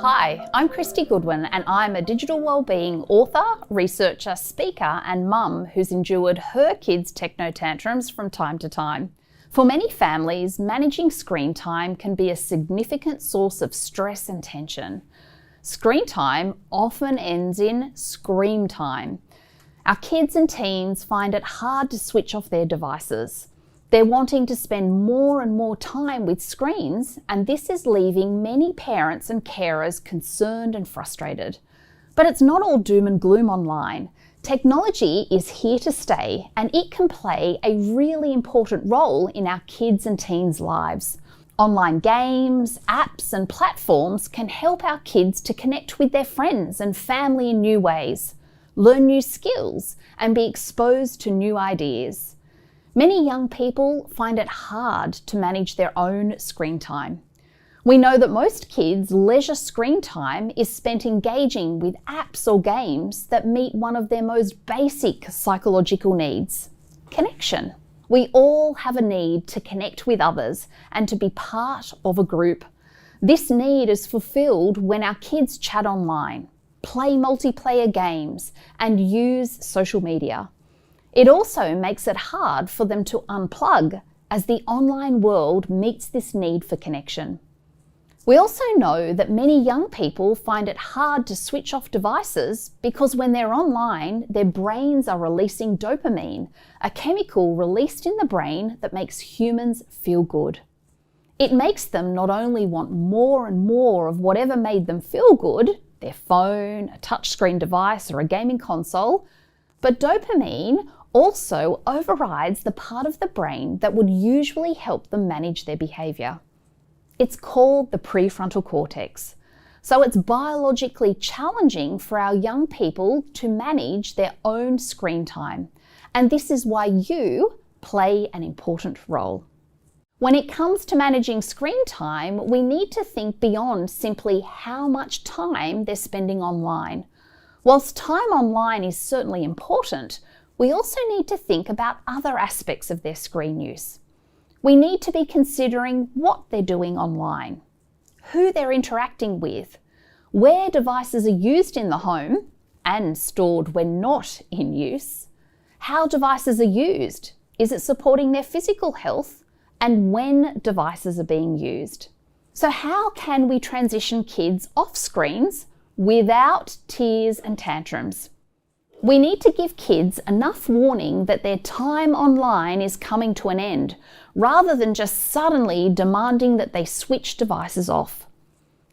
Hi, I'm Christy Goodwin and I'm a digital wellbeing author, researcher, speaker and mum who's endured her kids' techno tantrums from time to time. For many families, managing screen time can be a significant source of stress and tension. Screen time often ends in scream time. Our kids and teens find it hard to switch off their devices. They're wanting to spend more and more time with screens, and this is leaving many parents and carers concerned and frustrated. But it's not all doom and gloom online. Technology is here to stay, and it can play a really important role in our kids' and teens' lives. Online games, apps, and platforms can help our kids to connect with their friends and family in new ways, learn new skills, and be exposed to new ideas. Many young people find it hard to manage their own screen time. We know that most kids' leisure screen time is spent engaging with apps or games that meet one of their most basic psychological needs: connection. We all have a need to connect with others and to be part of a group. This need is fulfilled when our kids chat online, play multiplayer games, and use social media. It also makes it hard for them to unplug as the online world meets this need for connection. We also know that many young people find it hard to switch off devices because when they're online, their brains are releasing dopamine, a chemical released in the brain that makes humans feel good. It makes them not only want more and more of whatever made them feel good, their phone, a touchscreen device, or a gaming console, but dopamine also overrides the part of the brain that would usually help them manage their behaviour. It's called the prefrontal cortex. So it's biologically challenging for our young people to manage their own screen time. And this is why you play an important role. When it comes to managing screen time, we need to think beyond simply how much time they're spending online. Whilst time online is certainly important, we also need to think about other aspects of their screen use. We need to be considering what they're doing online, who they're interacting with, where devices are used in the home and stored when not in use, how devices are used, is it supporting their physical health, and when devices are being used. So how can we transition kids off screens without tears and tantrums? We need to give kids enough warning that their time online is coming to an end, rather than just suddenly demanding that they switch devices off.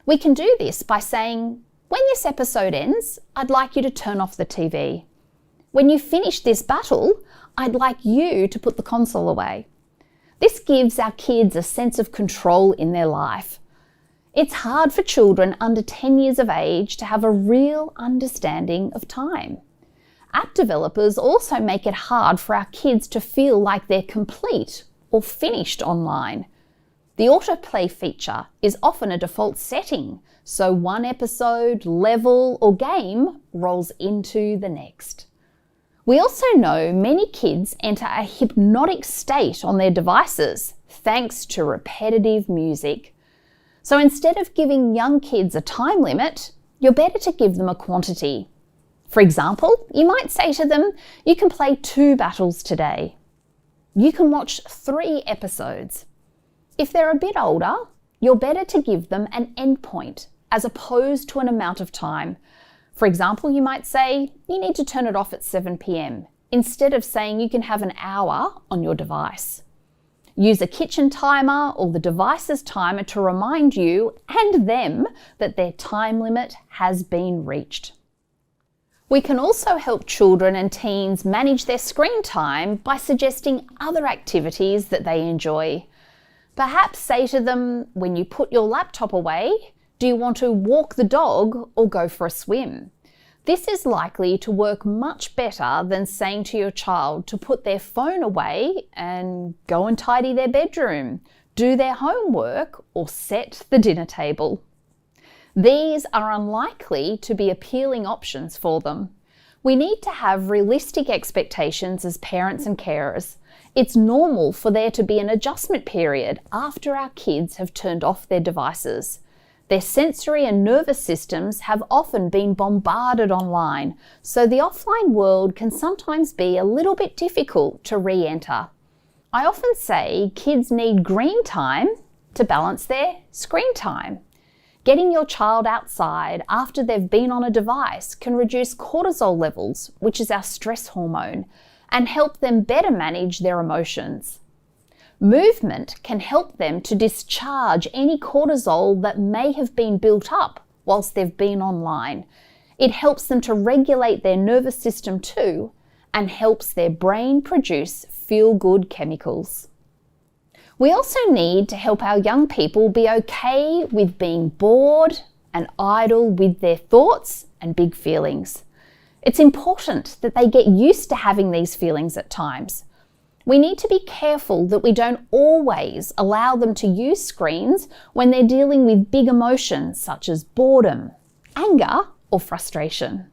We can do this by saying, when this episode ends, I'd like you to turn off the TV. When you finish this battle, I'd like you to put the console away. This gives our kids a sense of control in their life. It's hard for children under 10 years of age to have a real understanding of time. App developers also make it hard for our kids to feel like they're complete or finished online. The autoplay feature is often a default setting, so one episode, level, or game rolls into the next. We also know many kids enter a hypnotic state on their devices thanks to repetitive music. So instead of giving young kids a time limit, you're better to give them a quantity. For example, you might say to them, you can play 2 battles today. You can watch 3 episodes. If they're a bit older, you're better to give them an endpoint as opposed to an amount of time. For example, you might say, you need to turn it off at 7 p.m. instead of saying you can have an hour on your device. Use a kitchen timer or the device's timer to remind you and them that their time limit has been reached. We can also help children and teens manage their screen time by suggesting other activities that they enjoy. Perhaps say to them, when you put your laptop away, do you want to walk the dog or go for a swim? This is likely to work much better than saying to your child to put their phone away and go and tidy their bedroom, do their homework, or set the dinner table. These are unlikely to be appealing options for them. We need to have realistic expectations as parents and carers. It's normal for there to be an adjustment period after our kids have turned off their devices. Their sensory and nervous systems have often been bombarded online, so the offline world can sometimes be a little bit difficult to re-enter. I often say kids need green time to balance their screen time. Getting your child outside after they've been on a device can reduce cortisol levels, which is our stress hormone, and help them better manage their emotions. Movement can help them to discharge any cortisol that may have been built up whilst they've been online. It helps them to regulate their nervous system too, and helps their brain produce feel-good chemicals. We also need to help our young people be okay with being bored and idle with their thoughts and big feelings. It's important that they get used to having these feelings at times. We need to be careful that we don't always allow them to use screens when they're dealing with big emotions such as boredom, anger, or frustration.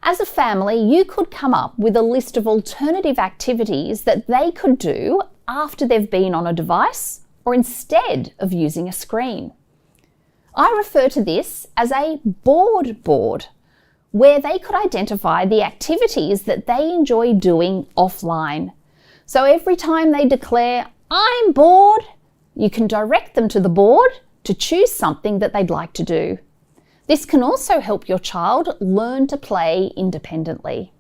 As a family, you could come up with a list of alternative activities that they could do after they've been on a device or instead of using a screen. I refer to this as a board board, where they could identify the activities that they enjoy doing offline. So every time they declare, "I'm bored," you can direct them to the board to choose something that they'd like to do. This can also help your child learn to play independently.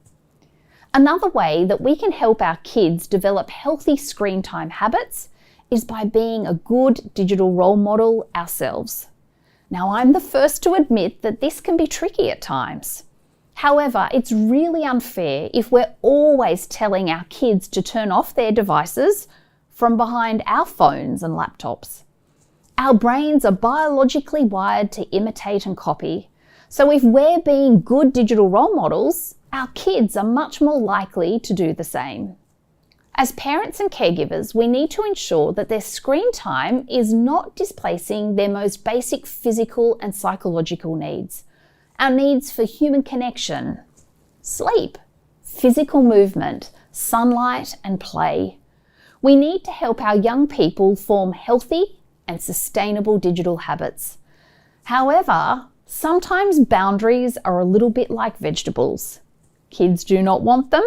Another way that we can help our kids develop healthy screen time habits is by being a good digital role model ourselves. Now, I'm the first to admit that this can be tricky at times. However, it's really unfair if we're always telling our kids to turn off their devices from behind our phones and laptops. Our brains are biologically wired to imitate and copy. So if we're being good digital role models, our kids are much more likely to do the same. As parents and caregivers, we need to ensure that their screen time is not displacing their most basic physical and psychological needs. Our needs for human connection, sleep, physical movement, sunlight, and play. We need to help our young people form healthy and sustainable digital habits. However, sometimes boundaries are a little bit like vegetables. Kids do not want them,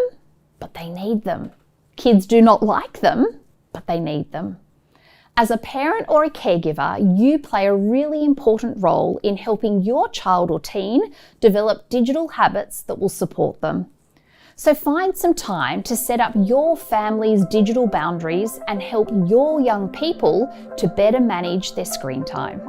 but they need them. Kids do not like them, but they need them. As a parent or a caregiver, you play a really important role in helping your child or teen develop digital habits that will support them. So find some time to set up your family's digital boundaries and help your young people to better manage their screen time.